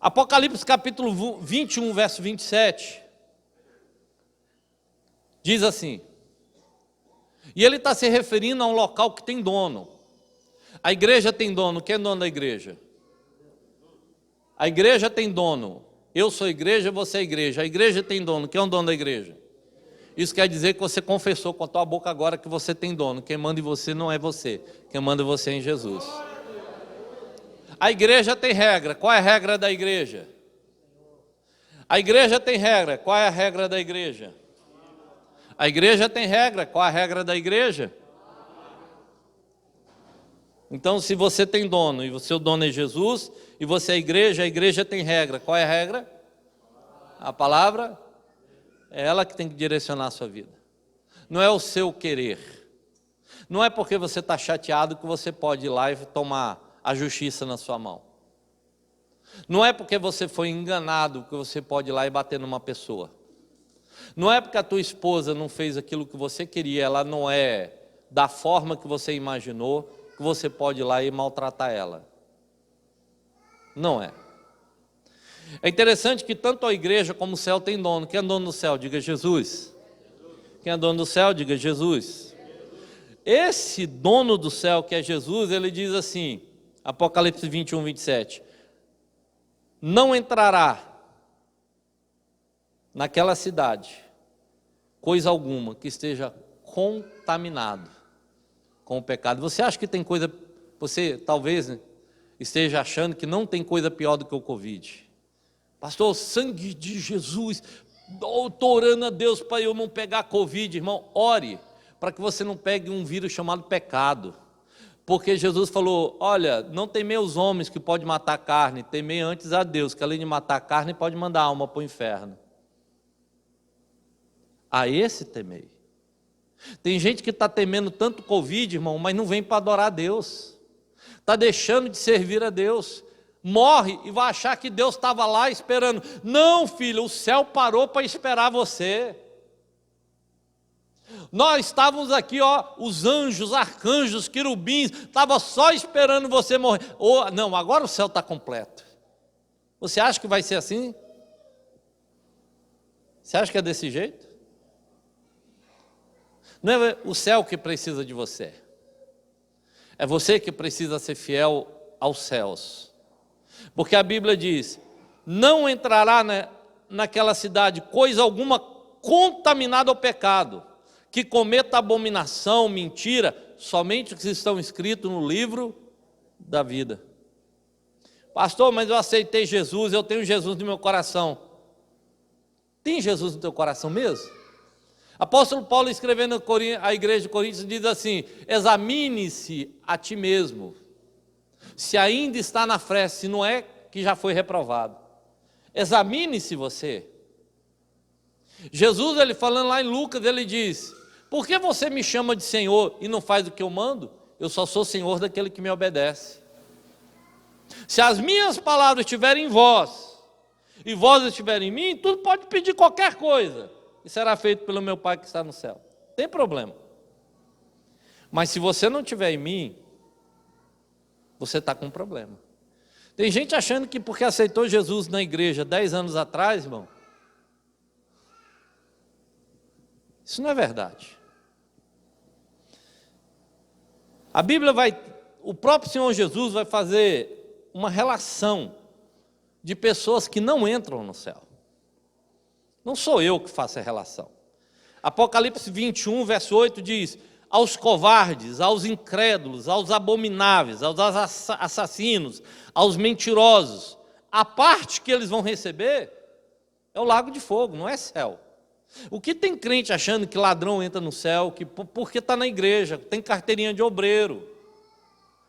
Apocalipse capítulo 21, verso 27, diz assim, e ele está se referindo a um local que tem dono. A igreja tem dono. Quem é dono da igreja? A igreja tem dono. Eu sou igreja, você é igreja. A igreja tem dono. Quem é o dono da igreja? Isso quer dizer que você confessou com a tua boca agora que você tem dono. Quem manda em você não é você. Quem manda em você é em Jesus. A igreja tem regra. Qual é a regra da igreja? A igreja tem regra. Qual é a regra da igreja? A igreja tem regra. Qual é a regra da igreja? Então, se você tem dono, e o seu dono é Jesus, e você é a igreja tem regra. Qual é a regra? A palavra é ela que tem que direcionar a sua vida. Não é o seu querer. Não é porque você está chateado que você pode ir lá e tomar a justiça na sua mão. Não é porque você foi enganado que você pode ir lá e bater numa pessoa. Não é porque a tua esposa não fez aquilo que você queria, ela não é da forma que você imaginou, que você pode ir lá e maltratar ela. Não é. É interessante que tanto a igreja como o céu tem dono. Quem é dono do céu? Diga Jesus. Quem é dono do céu? Diga Jesus. Esse dono do céu, que é Jesus, ele diz assim, Apocalipse 21, 27, não entrará naquela cidade coisa alguma que esteja contaminado com o pecado. Você acha que tem coisa, você talvez esteja achando que não tem coisa pior do que o Covid. Pastor, o sangue de Jesus, estou orando a Deus para eu não pegar Covid. Irmão, ore para que você não pegue um vírus chamado pecado. Porque Jesus falou, olha, não temei os homens que podem matar a carne, temei antes a Deus, que além de matar a carne, pode mandar a alma para o inferno. A esse temei. Tem gente que está temendo tanto Covid, irmão, mas não vem para adorar a Deus. Está deixando de servir a Deus. Morre e vai achar que Deus estava lá esperando. Não, filho, o céu parou para esperar você. Nós estávamos aqui, ó, os anjos, arcanjos, querubins, estavam só esperando você morrer. Não, agora o céu está completo. Você acha que vai ser assim? Você acha que é desse jeito? Não é o céu que precisa de você. É você que precisa ser fiel aos céus. Porque a Bíblia diz, não entrará naquela cidade coisa alguma contaminada ao pecado, que cometa abominação, mentira, somente os que estão escritos no livro da vida. Pastor, mas eu aceitei Jesus, eu tenho Jesus no meu coração. Tem Jesus no teu coração mesmo? Apóstolo Paulo, escrevendo à igreja de Coríntios, diz assim, examine-se a ti mesmo, se ainda está na fé, se não é que já foi reprovado. Examine-se você. Jesus, ele falando lá em Lucas, ele diz, por que você me chama de Senhor e não faz o que eu mando? Eu só sou Senhor daquele que me obedece. Se as minhas palavras estiverem em vós, e vós estiverem em mim, tudo pode pedir qualquer coisa, e será feito pelo meu Pai que está no céu. Não tem problema. Mas se você não estiver em mim, você está com um problema. Tem gente achando que porque aceitou Jesus na igreja 10 anos atrás, irmão, isso não é verdade. A Bíblia o próprio Senhor Jesus vai fazer uma relação de pessoas que não entram no céu. Não sou eu que faço a relação. Apocalipse 21, verso 8 diz, aos covardes, aos incrédulos, aos abomináveis, aos assassinos, aos mentirosos, a parte que eles vão receber é o lago de fogo, não é céu. O que tem crente achando que ladrão entra no céu, porque está na igreja, tem carteirinha de obreiro,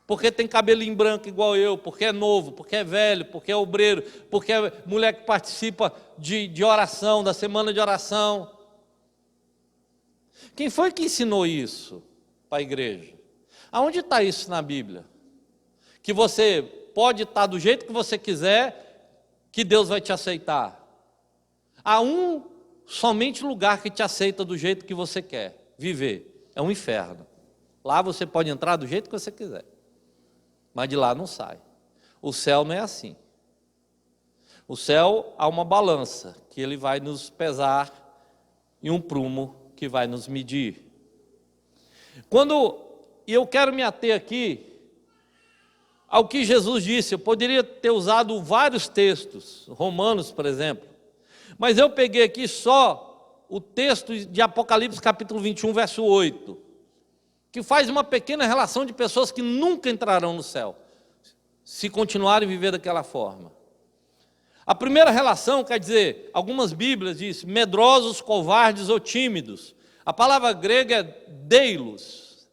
porque tem cabelinho branco igual eu, porque é novo, porque é velho, porque é obreiro, porque é mulher que participa de oração, da semana de oração. Quem foi que ensinou isso para a igreja? Aonde está isso na Bíblia? Que você pode estar do jeito que você quiser, que Deus vai te aceitar. Há somente lugar que te aceita do jeito que você quer viver, é um inferno. Lá você pode entrar do jeito que você quiser, mas de lá não sai. O céu não é assim. O céu há uma balança que ele vai nos pesar e um prumo que vai nos medir. E eu quero me ater aqui ao que Jesus disse. Eu poderia ter usado vários textos, Romanos, por exemplo, mas eu peguei aqui só o texto de Apocalipse capítulo 21, verso 8, que faz uma pequena relação de pessoas que nunca entrarão no céu, se continuarem a viver daquela forma. A primeira relação quer dizer, algumas bíblias dizem, medrosos, covardes ou tímidos. A palavra grega é deilos.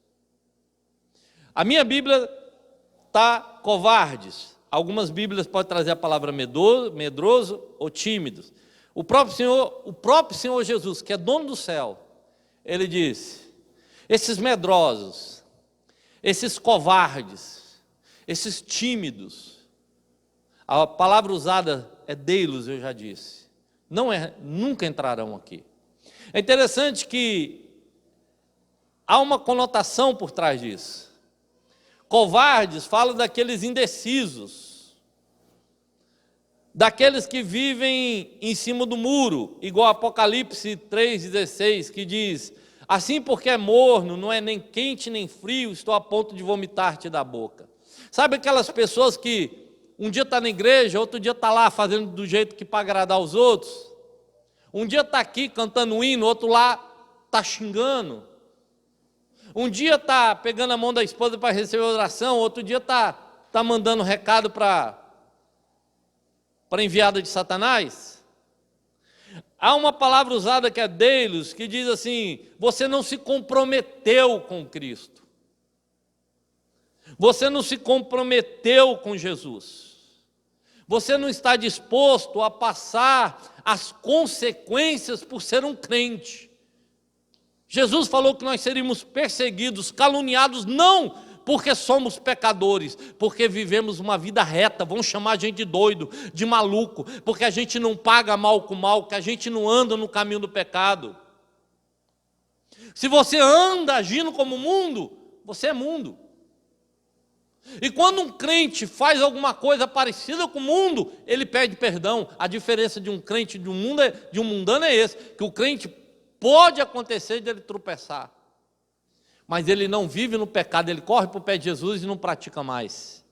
A minha Bíblia está covardes. Algumas bíblias podem trazer a palavra medroso ou tímidos. O próprio Senhor Jesus, que é dono do céu, ele disse, esses medrosos, esses covardes, esses tímidos, a palavra usada é deilos, eu já disse, nunca entrarão aqui. É interessante que há uma conotação por trás disso. Covardes fala daqueles indecisos, daqueles que vivem em cima do muro, igual Apocalipse 3,16, que diz, assim porque é morno, não é nem quente nem frio, estou a ponto de vomitar-te da boca. Sabe aquelas pessoas que um dia está na igreja, outro dia está lá fazendo do jeito que para agradar os outros? Um dia está aqui cantando um hino, outro lá está xingando. Um dia está pegando a mão da esposa para receber oração, outro dia está mandando recado para enviada de Satanás. Há uma palavra usada que é deilos, que diz assim, você não se comprometeu com Cristo. Você não se comprometeu com Jesus. Você não está disposto a passar as consequências por ser um crente. Jesus falou que nós seríamos perseguidos, caluniados, não porque somos pecadores, porque vivemos uma vida reta. Vão chamar a gente de doido, de maluco, porque a gente não paga mal com mal, que a gente não anda no caminho do pecado. Se você anda agindo como mundo, você é mundo. E quando um crente faz alguma coisa parecida com o mundo, ele pede perdão. A diferença de um crente e de um mundano é esse, que o crente pode acontecer de ele tropeçar, mas ele não vive no pecado, ele corre para o pé de Jesus e não pratica mais.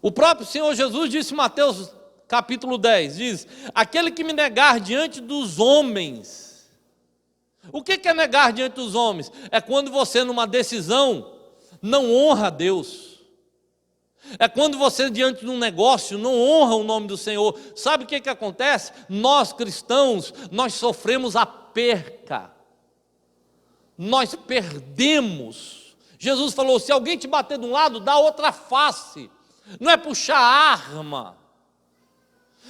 O próprio Senhor Jesus disse em Mateus capítulo 10, diz, aquele que me negar diante dos homens. O que é negar diante dos homens? É quando você numa decisão não honra a Deus. É quando você diante de um negócio não honra o nome do Senhor. Sabe o que acontece? Nós cristãos, nós sofremos a perca. Nós perdemos. Jesus falou, se alguém te bater de um lado, dá outra face. Não é puxar arma.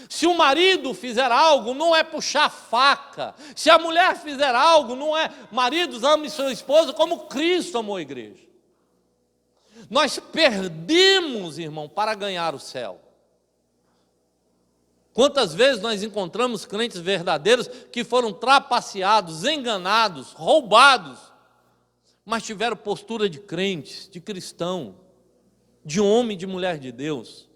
Se o marido fizer algo, não é puxar faca. Se a mulher fizer algo, não é, maridos, ame sua esposa como Cristo amou a igreja. Nós perdemos, irmão, para ganhar o céu. Quantas vezes nós encontramos crentes verdadeiros que foram trapaceados, enganados, roubados, mas tiveram postura de crentes, de cristão, de homem e de mulher de Deus.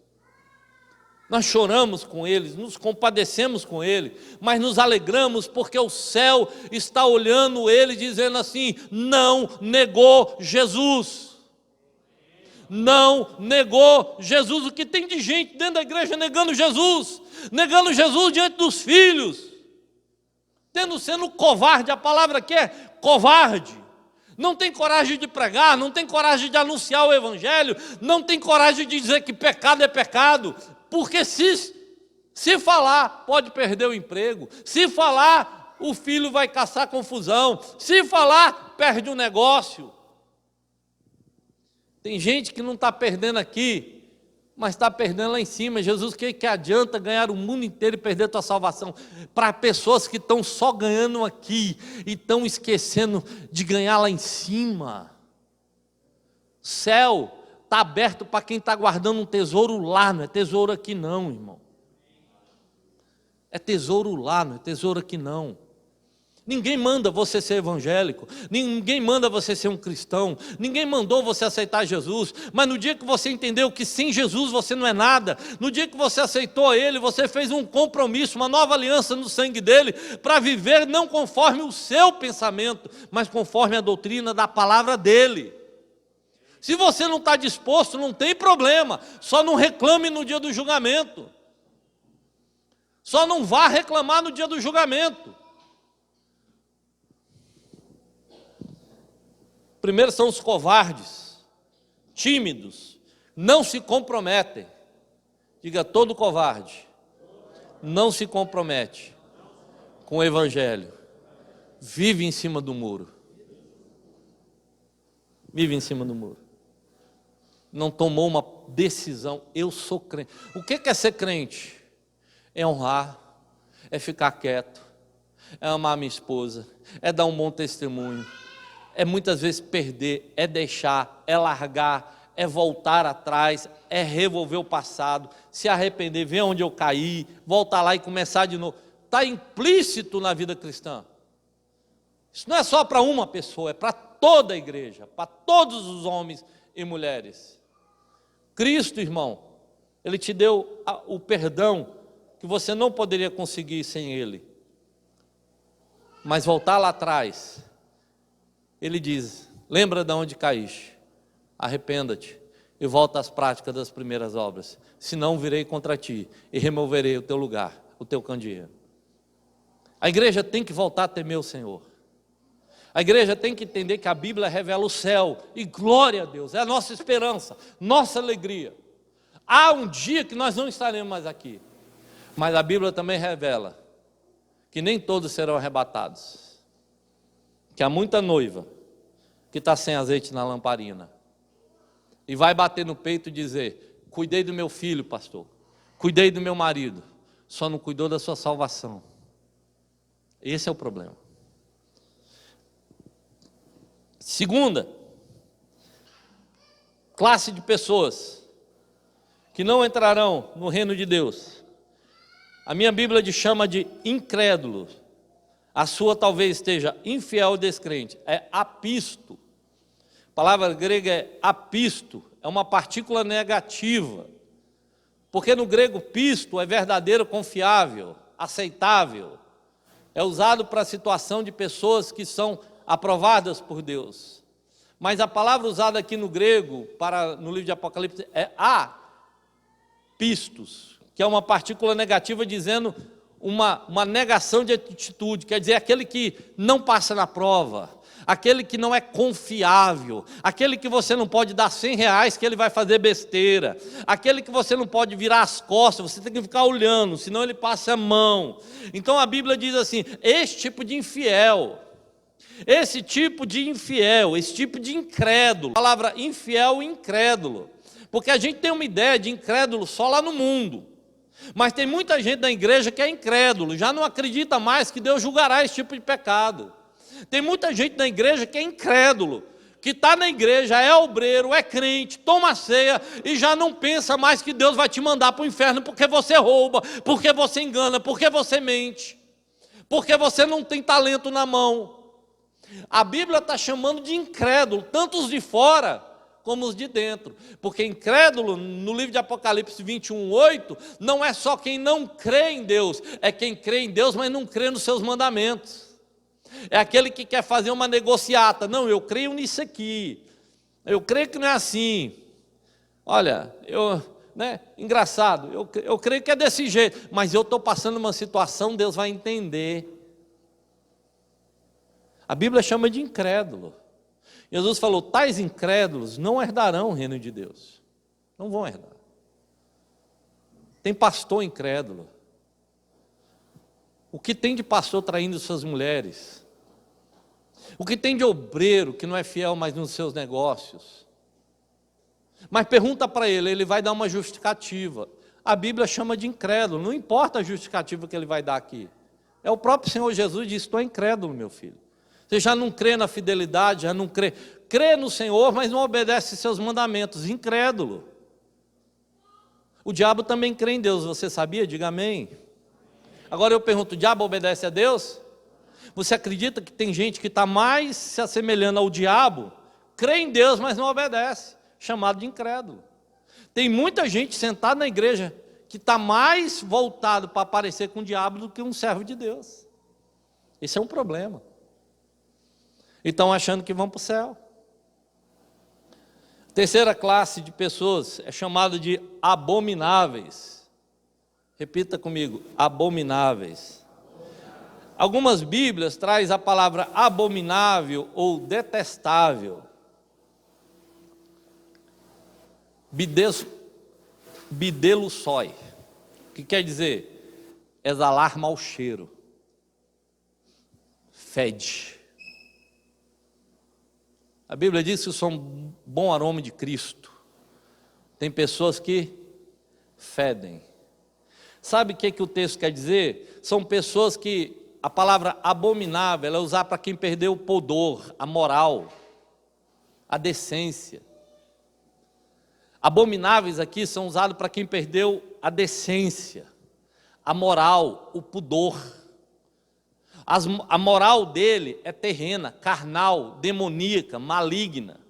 Nós choramos com eles, nos compadecemos com ele, mas nos alegramos porque o céu está olhando ele dizendo assim, não negou Jesus. Não negou Jesus. O que tem de gente dentro da igreja negando Jesus diante dos filhos, sendo covarde. A palavra aqui é covarde. Não tem coragem de pregar, não tem coragem de anunciar o evangelho, não tem coragem de dizer que pecado é pecado, porque se falar, pode perder o emprego, se falar, o filho vai caçar confusão, se falar, perde o negócio. Tem gente que não está perdendo aqui, mas está perdendo lá em cima. Jesus, o que adianta ganhar o mundo inteiro e perder a tua salvação? Para pessoas que estão só ganhando aqui e estão esquecendo de ganhar lá em cima. Céu está aberto para quem está guardando um tesouro lá, não é tesouro aqui não, irmão. É tesouro lá, não é tesouro aqui não. Ninguém manda você ser evangélico, ninguém manda você ser um cristão, ninguém mandou você aceitar Jesus, mas no dia que você entendeu que sem Jesus você não é nada, no dia que você aceitou Ele, você fez um compromisso, uma nova aliança no sangue dEle, para viver não conforme o seu pensamento, mas conforme a doutrina da palavra dEle. Se você não está disposto, não tem problema, só não reclame no dia do julgamento, só não vá reclamar no dia do julgamento. Primeiro são os covardes, tímidos, não se comprometem. Diga, todo covarde não se compromete com o Evangelho. Vive em cima do muro. Vive em cima do muro. Não tomou uma decisão, eu sou crente. O que é ser crente? É honrar, é ficar quieto, é amar minha esposa, é dar um bom testemunho. É muitas vezes perder, é deixar, é largar, é voltar atrás, é revolver o passado, se arrepender, ver onde eu caí, voltar lá e começar de novo. Está implícito na vida cristã. Isso não é só para uma pessoa, é para toda a igreja, para todos os homens e mulheres. Cristo, irmão, Ele te deu o perdão que você não poderia conseguir sem Ele. Mas voltar lá atrás, Ele diz, lembra de onde caíste, arrependa-te e volta às práticas das primeiras obras, senão virei contra ti e removerei o teu lugar, o teu candeeiro. A igreja tem que voltar a temer o Senhor. A igreja tem que entender que a Bíblia revela o céu, e glória a Deus, é a nossa esperança, nossa alegria. Há um dia que nós não estaremos mais aqui, mas a Bíblia também revela que nem todos serão arrebatados, que há muita noiva que está sem azeite na lamparina, e vai bater no peito e dizer, cuidei do meu filho, pastor, cuidei do meu marido, só não cuidou da sua salvação. Esse é o problema. Segunda classe de pessoas que não entrarão no reino de Deus, a minha Bíblia chama de incrédulos. A sua talvez esteja infiel ou descrente, é apisto. A palavra grega é apisto, é uma partícula negativa, porque no grego pisto é verdadeiro, confiável, aceitável, é usado para a situação de pessoas que são aprovadas por Deus. Mas a palavra usada aqui no grego, no livro de Apocalipse, é apistos, que é uma partícula negativa dizendo uma negação de atitude, quer dizer, aquele que não passa na prova, aquele que não é confiável, aquele que você não pode dar R$100 que ele vai fazer besteira, aquele que você não pode virar as costas, você tem que ficar olhando, senão ele passa a mão. Então a Bíblia diz assim, esse tipo de infiel, esse tipo de incrédulo, a palavra infiel e incrédulo, porque a gente tem uma ideia de incrédulo só lá no mundo, mas tem muita gente na igreja que é incrédulo, já não acredita mais que Deus julgará esse tipo de pecado. Tem muita gente na igreja que é incrédulo, que está na igreja, é obreiro, é crente, toma ceia e já não pensa mais que Deus vai te mandar para o inferno porque você rouba, porque você engana, porque você mente, porque você não tem talento na mão. A Bíblia está chamando de incrédulo, tanto os de fora como os de dentro, porque incrédulo, no livro de Apocalipse 21:8, não é só quem não crê em Deus, é quem crê em Deus, mas não crê nos seus mandamentos. É aquele que quer fazer uma negociata, não, eu creio nisso aqui, eu creio que não é assim, olha, engraçado, eu creio que é desse jeito, mas eu estou passando uma situação, Deus vai entender. A Bíblia chama de incrédulo. Jesus falou, tais incrédulos não herdarão o reino de Deus. Não vão herdar. Tem pastor incrédulo. O que tem de pastor traindo suas mulheres? O que tem de obreiro que não é fiel mais nos seus negócios? Mas pergunta para ele, ele vai dar uma justificativa. A Bíblia chama de incrédulo, não importa a justificativa que ele vai dar aqui. É o próprio Senhor Jesus que diz, estou incrédulo, meu filho. Você já não crê na fidelidade, já não crê no Senhor, mas não obedece seus mandamentos, incrédulo. O diabo também crê em Deus, você sabia? Diga amém. Agora eu pergunto, o diabo obedece a Deus? Você acredita que tem gente que está mais se assemelhando ao diabo, crê em Deus, mas não obedece, chamado de incrédulo. Tem muita gente sentada na igreja que está mais voltado para aparecer com o diabo do que um servo de Deus. Esse é um problema. E estão achando que vão para o céu. Terceira classe de pessoas é chamada de abomináveis. Repita comigo, abomináveis. Algumas Bíblias traz a palavra abominável ou detestável. Bidelussoi, que quer dizer exalar mau cheiro, fede. A Bíblia diz que eu sou um bom aroma de Cristo. Tem pessoas que fedem. Sabe o que o texto quer dizer? São pessoas que a palavra abominável ela é usada para quem perdeu o pudor, a moral, a decência. Abomináveis aqui são usados para quem perdeu a decência, a moral, o pudor. A moral dele é terrena, carnal, demoníaca, maligna.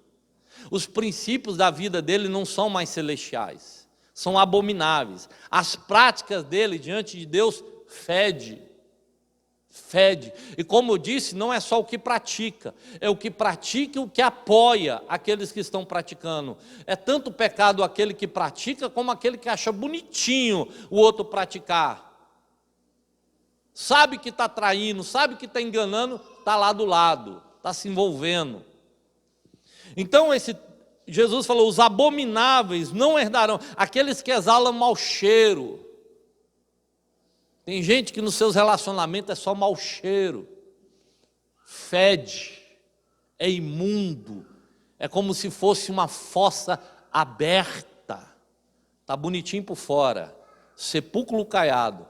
Os princípios da vida dele não são mais celestiais, são abomináveis. As práticas dele diante de Deus fede. E como eu disse, não é só o que pratica, é o que pratica e o que apoia aqueles que estão praticando. É tanto o pecado aquele que pratica, como aquele que acha bonitinho o outro praticar. Sabe que está traindo, sabe que está enganando, está lá do lado, está se envolvendo. Então Jesus falou, os abomináveis não herdarão, aqueles que exalam mau cheiro. Tem gente que nos seus relacionamentos é só mau cheiro, fede, é imundo, é como se fosse uma fossa aberta, está bonitinho por fora, sepulcro caiado,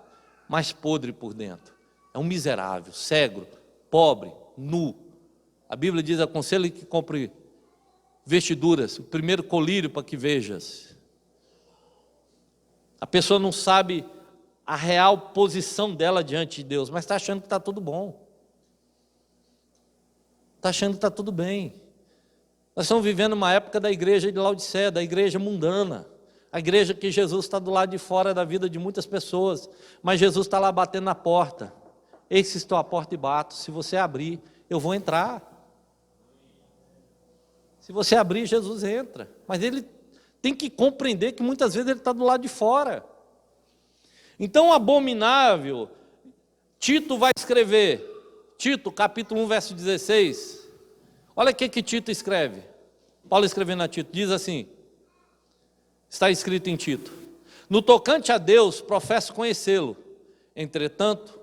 mas podre por dentro. É um miserável, cego, pobre, nu. A Bíblia diz, aconselho que compre vestiduras, o primeiro colírio para que vejas. A pessoa não sabe a real posição dela diante de Deus, mas está achando que está tudo bom. Está achando que está tudo bem. Nós estamos vivendo uma época da igreja de Laodiceia, da igreja mundana. A igreja que Jesus está do lado de fora da vida de muitas pessoas, mas Jesus está lá batendo na porta. Eis que estou à porta e bato, se você abrir, eu vou entrar. Se você abrir, Jesus entra. Mas ele tem que compreender que muitas vezes ele está do lado de fora. Então, abominável, Tito vai escrever, Tito, capítulo 1, verso 16. Olha o que Tito escreve. Paulo escrevendo a Tito, diz assim, está escrito em Tito: no tocante a Deus, professo conhecê-lo, entretanto,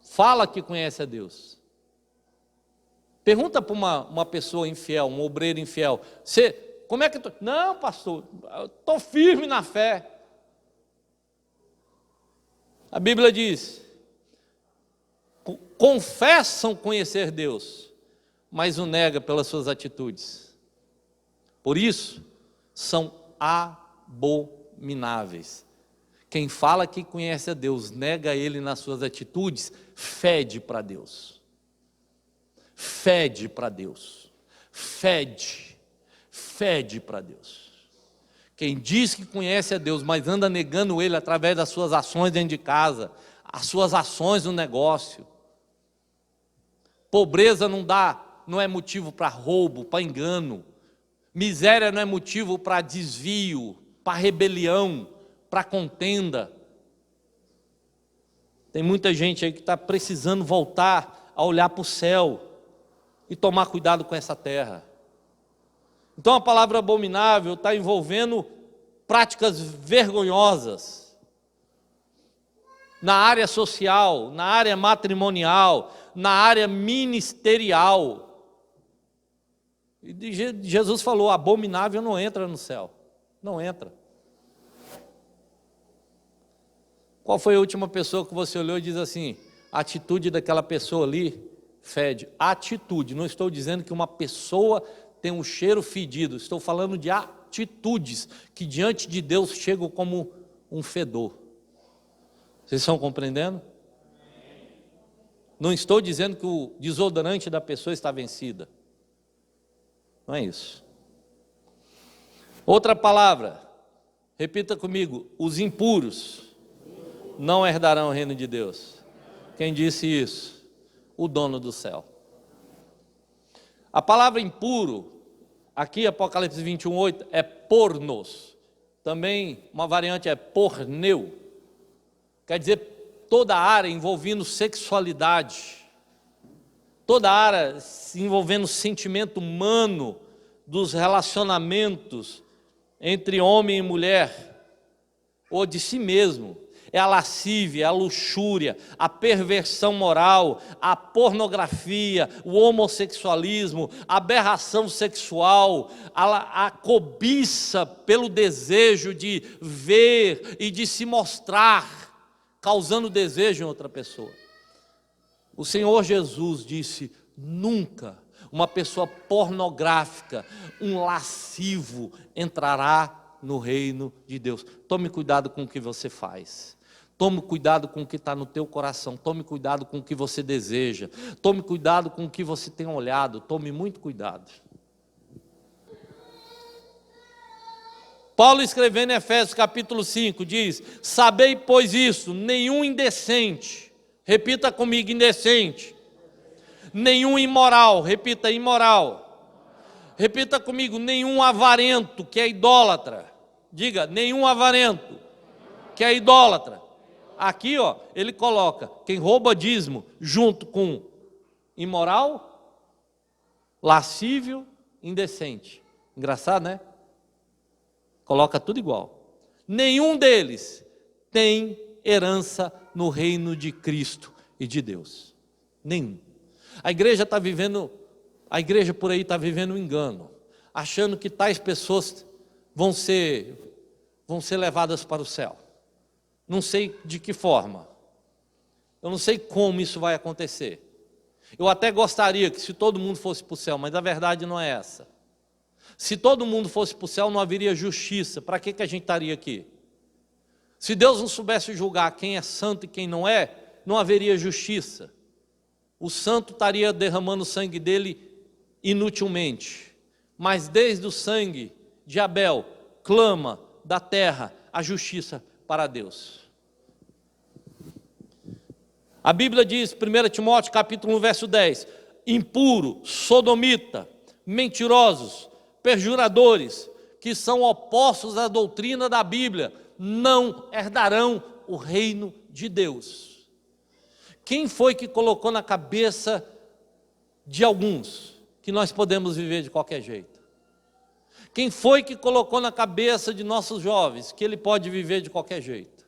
fala que conhece a Deus. Pergunta para uma pessoa infiel, um obreiro infiel, como é que eu estou? Não, pastor, eu estou firme na fé. A Bíblia diz, confessam conhecer Deus, mas o nega pelas suas atitudes. Por isso, são abomináveis. Quem fala que conhece a Deus, nega Ele nas suas atitudes, fede para Deus. Fede para Deus. Fede para Deus. Quem diz que conhece a Deus, mas anda negando Ele através das suas ações dentro de casa, as suas ações no negócio. Pobreza não é motivo para roubo, para engano. Miséria não é motivo para desvio, para rebelião, para contenda. Tem muita gente aí que está precisando voltar a olhar para o céu e tomar cuidado com essa terra. Então a palavra abominável está envolvendo práticas vergonhosas na área social, na área matrimonial, na área ministerial. E Jesus falou, abominável não entra no céu, não entra. Qual foi a última pessoa que você olhou e diz assim, a atitude daquela pessoa ali fede? Atitude, não estou dizendo que uma pessoa tem um cheiro fedido, estou falando de atitudes que diante de Deus chegam como um fedor. Vocês estão compreendendo? Não estou dizendo que o desodorante da pessoa está vencida. Não é isso. Outra palavra, repita comigo: os impuros não herdarão o reino de Deus. Quem disse isso? O dono do céu. A palavra impuro, aqui Apocalipse 21:8, é pornos. Também uma variante é porneu. Quer dizer, toda a área envolvendo sexualidade, toda a área envolvendo sentimento humano, dos relacionamentos entre homem e mulher, ou de si mesmo. É a lascívia, a luxúria, a perversão moral, a pornografia, o homossexualismo, a aberração sexual, a cobiça pelo desejo de ver e de se mostrar, causando desejo em outra pessoa. O Senhor Jesus disse: nunca uma pessoa pornográfica, um lascivo, entrará no reino de Deus. Tome cuidado com o que você faz. Tome cuidado com o que está no teu coração. Tome cuidado com o que você deseja. Tome cuidado com o que você tem olhado. Tome muito cuidado. Paulo, escrevendo em Efésios capítulo 5, diz: sabei, pois isso, nenhum indecente, repita comigo, indecente, nenhum imoral, repita, imoral, repita comigo, nenhum avarento, que é idólatra, diga, nenhum avarento, que é idólatra. Aqui, ó, ele coloca quem rouba dízimo junto com imoral, lascívio, indecente. Engraçado, né? Coloca tudo igual. Nenhum deles tem herança no reino de Cristo e de Deus. Nenhum. A igreja por aí está vivendo um engano, achando que tais pessoas vão ser levadas para o céu. Não sei de que forma. Eu não sei como isso vai acontecer. Eu até gostaria que se todo mundo fosse para o céu, mas a verdade não é essa. Se todo mundo fosse para o céu, não haveria justiça. Para que a gente estaria aqui? Se Deus não soubesse julgar quem é santo e quem não é, não haveria justiça. O santo estaria derramando o sangue dele inutilmente. Mas desde o sangue de Abel, clama da terra a justiça para Deus. A Bíblia diz, 1 Timóteo capítulo 1, verso 10, impuro, sodomita, mentirosos, perjuradores, que são opostos à doutrina da Bíblia, não herdarão o reino de Deus. Quem foi que colocou na cabeça de alguns que nós podemos viver de qualquer jeito? Quem foi que colocou na cabeça de nossos jovens que ele pode viver de qualquer jeito?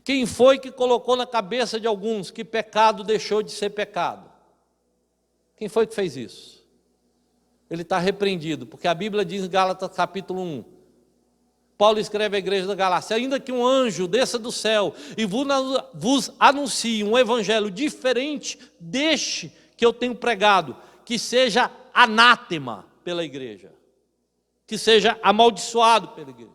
Quem foi que colocou na cabeça de alguns que pecado deixou de ser pecado? Quem foi que fez isso? Ele está repreendido, porque a Bíblia diz em Gálatas capítulo 1, Paulo escreve à igreja da Galácia: ainda que um anjo desça do céu e vos anuncie um evangelho diferente deste que eu tenho pregado, que seja anátema pela igreja, que seja amaldiçoado pela igreja.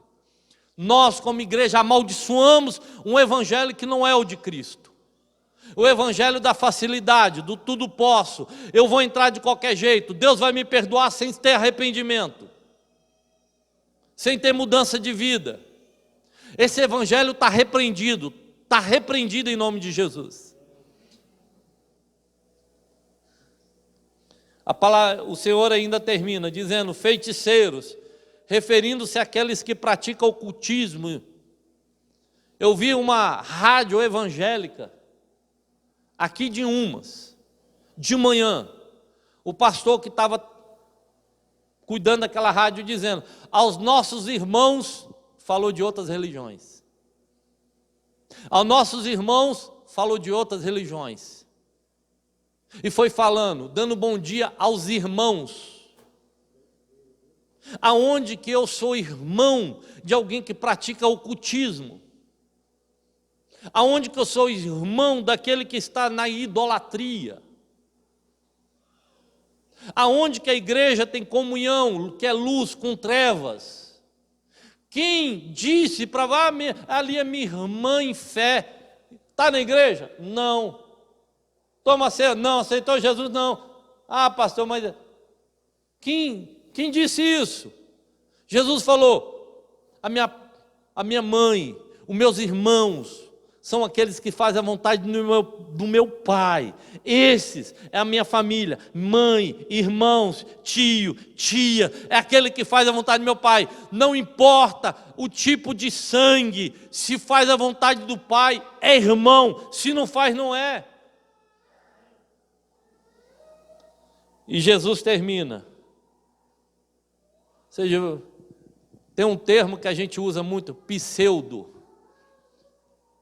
Nós, como igreja, amaldiçoamos um evangelho que não é o de Cristo. O evangelho da facilidade, do tudo posso, eu vou entrar de qualquer jeito, Deus vai me perdoar sem ter arrependimento, sem ter mudança de vida. Esse evangelho está repreendido em nome de Jesus. O Senhor ainda termina dizendo: feiticeiros, referindo-se àqueles que praticam ocultismo. Eu vi uma rádio evangélica aqui de Umas, de manhã, o pastor que estava cuidando daquela rádio dizendo: aos nossos irmãos, falou de outras religiões, aos nossos irmãos, falou de outras religiões, e foi falando, dando bom dia aos irmãos. Aonde que eu sou irmão de alguém que pratica ocultismo? Aonde que eu sou irmão daquele que está na idolatria? Aonde que a igreja tem comunhão, que é luz com trevas? Quem disse para ali é minha irmã em fé, está na igreja? Não. toma a ceia. Não, aceitou Jesus? Não. Ah, pastor, mas quem disse isso? Jesus falou, a minha mãe, os meus irmãos, são aqueles que fazem a vontade do meu Pai. Esses é a minha família, mãe, irmãos, tio, tia, é aquele que faz a vontade do meu Pai. Não importa o tipo de sangue, se faz a vontade do Pai, é irmão, se não faz, não é. E Jesus termina. Ou seja, tem um termo que a gente usa muito, pseudo.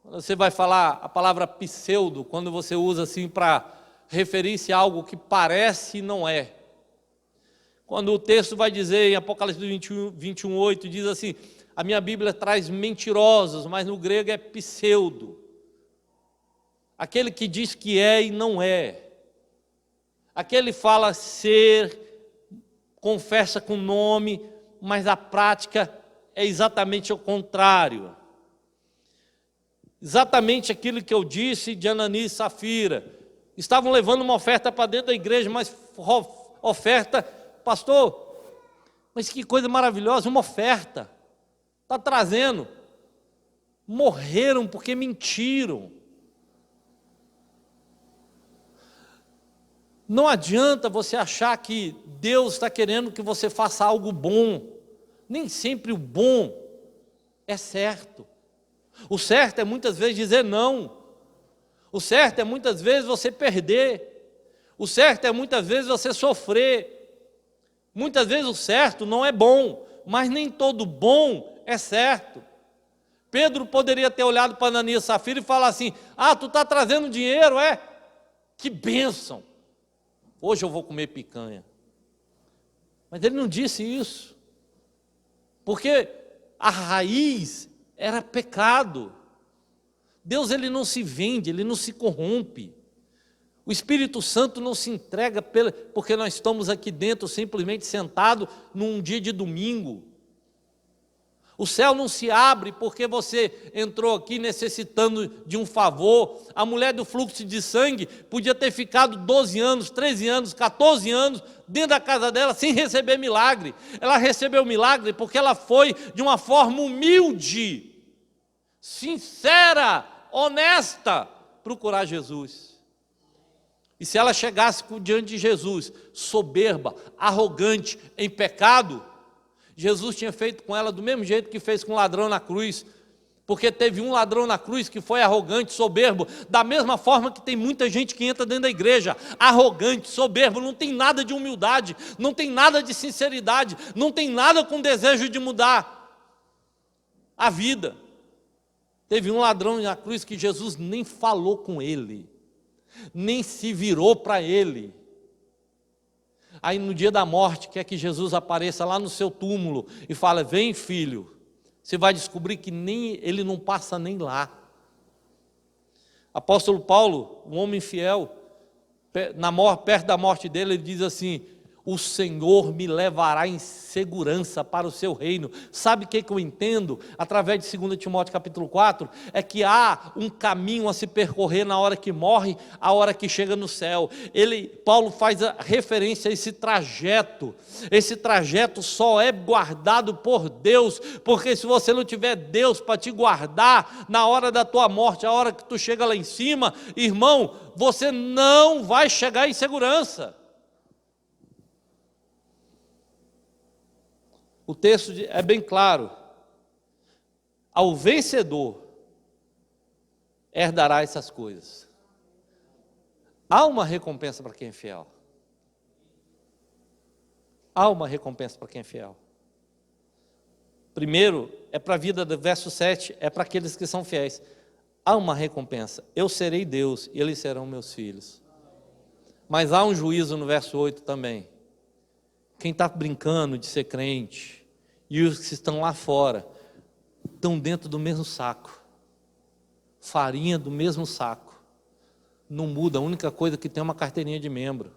Você vai falar a palavra pseudo, quando você usa assim para referir-se a algo que parece e não é. Quando o texto vai dizer em Apocalipse 21:8, diz assim, a minha Bíblia traz mentirosos, mas no grego é pseudo. Aquele que diz que é e não é. Aquele fala ser, confessa com nome, mas a prática é exatamente o contrário. Exatamente aquilo que eu disse de Ananias e Safira. Estavam levando uma oferta para dentro da igreja, mas oferta, pastor, mas que coisa maravilhosa, uma oferta. Está trazendo. Morreram porque mentiram. Não adianta você achar que Deus está querendo que você faça algo bom. Nem sempre o bom é certo. O certo é muitas vezes dizer não. O certo é muitas vezes você perder. O certo é muitas vezes você sofrer. Muitas vezes o certo não é bom, mas nem todo bom é certo. Pedro poderia ter olhado para Ananias e Safira e falar assim, tu está trazendo dinheiro, é? Que bênção. Hoje eu vou comer picanha. Mas ele não disse isso. Porque a raiz era pecado. Deus, ele não se vende, ele não se corrompe. O Espírito Santo não se entrega porque nós estamos aqui dentro simplesmente sentados num dia de domingo. O céu não se abre porque você entrou aqui necessitando de um favor. A mulher do fluxo de sangue podia ter ficado 12 anos, 13 anos, 14 anos dentro da casa dela sem receber milagre. Ela recebeu milagre porque ela foi de uma forma humilde, sincera, honesta, procurar Jesus. E se ela chegasse diante de Jesus, soberba, arrogante, em pecado, Jesus tinha feito com ela do mesmo jeito que fez com o ladrão na cruz, porque teve um ladrão na cruz que foi arrogante, soberbo, da mesma forma que tem muita gente que entra dentro da igreja, arrogante, soberbo, não tem nada de humildade, não tem nada de sinceridade, não tem nada com desejo de mudar a vida. Teve um ladrão na cruz que Jesus nem falou com ele, nem se virou para ele. Aí no dia da morte, quer que Jesus apareça lá no seu túmulo e fala, vem filho, você vai descobrir que ele não passa nem lá. Apóstolo Paulo, um homem fiel, perto da morte dele, ele diz assim, o Senhor me levará em segurança para o seu reino. Sabe o que eu entendo? Através de 2 Timóteo capítulo 4, é que há um caminho a se percorrer na hora que morre, a hora que chega no céu. Paulo faz a referência a esse trajeto só é guardado por Deus, porque se você não tiver Deus para te guardar, na hora da tua morte, a hora que tu chega lá em cima, irmão, você não vai chegar em segurança. O texto é bem claro. Ao vencedor herdará essas coisas. Há uma recompensa para quem é fiel. Há uma recompensa para quem é fiel. Primeiro, é para a vida do verso 7, é para aqueles que são fiéis. Há uma recompensa. Eu serei Deus e eles serão meus filhos. Mas há um juízo no verso 8 também. Quem está brincando de ser crente e os que estão lá fora estão dentro do mesmo saco, farinha do mesmo saco, não muda. A única coisa que tem é uma carteirinha de membro,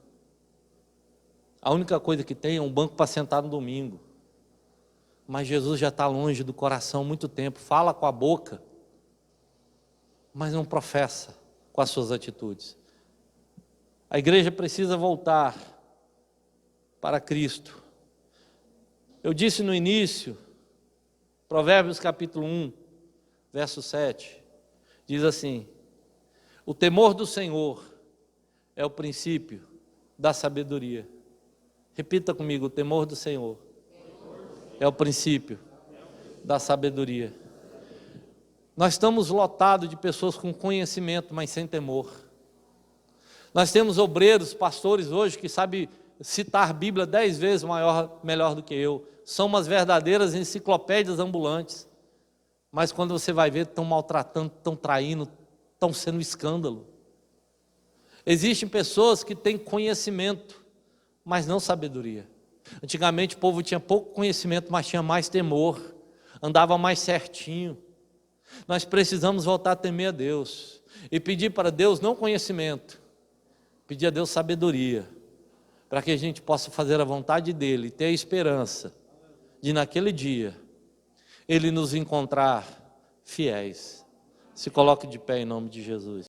a única coisa que tem é um banco para sentar no domingo. Mas Jesus já está longe do coração há muito tempo, fala com a boca, mas não professa com as suas atitudes. A igreja precisa voltar para Cristo. Eu disse no início, Provérbios capítulo 1, verso 7, diz assim: o temor do Senhor é o princípio da sabedoria. Repita comigo: o temor do Senhor é o princípio da sabedoria. Nós estamos lotados de pessoas com conhecimento, mas sem temor. Nós temos obreiros, pastores hoje que sabem citar a Bíblia 10 vezes melhor do que eu. São umas verdadeiras enciclopédias ambulantes. Mas quando você vai ver, estão maltratando, estão traindo, estão sendo um escândalo. Existem pessoas que têm conhecimento, mas não sabedoria. Antigamente o povo tinha pouco conhecimento, mas tinha mais temor, andava mais certinho. Nós precisamos voltar a temer a Deus e pedir para Deus não conhecimento, pedir a Deus sabedoria, para que a gente possa fazer a vontade dEle, ter a esperança de naquele dia Ele nos encontrar fiéis. Se coloque de pé em nome de Jesus.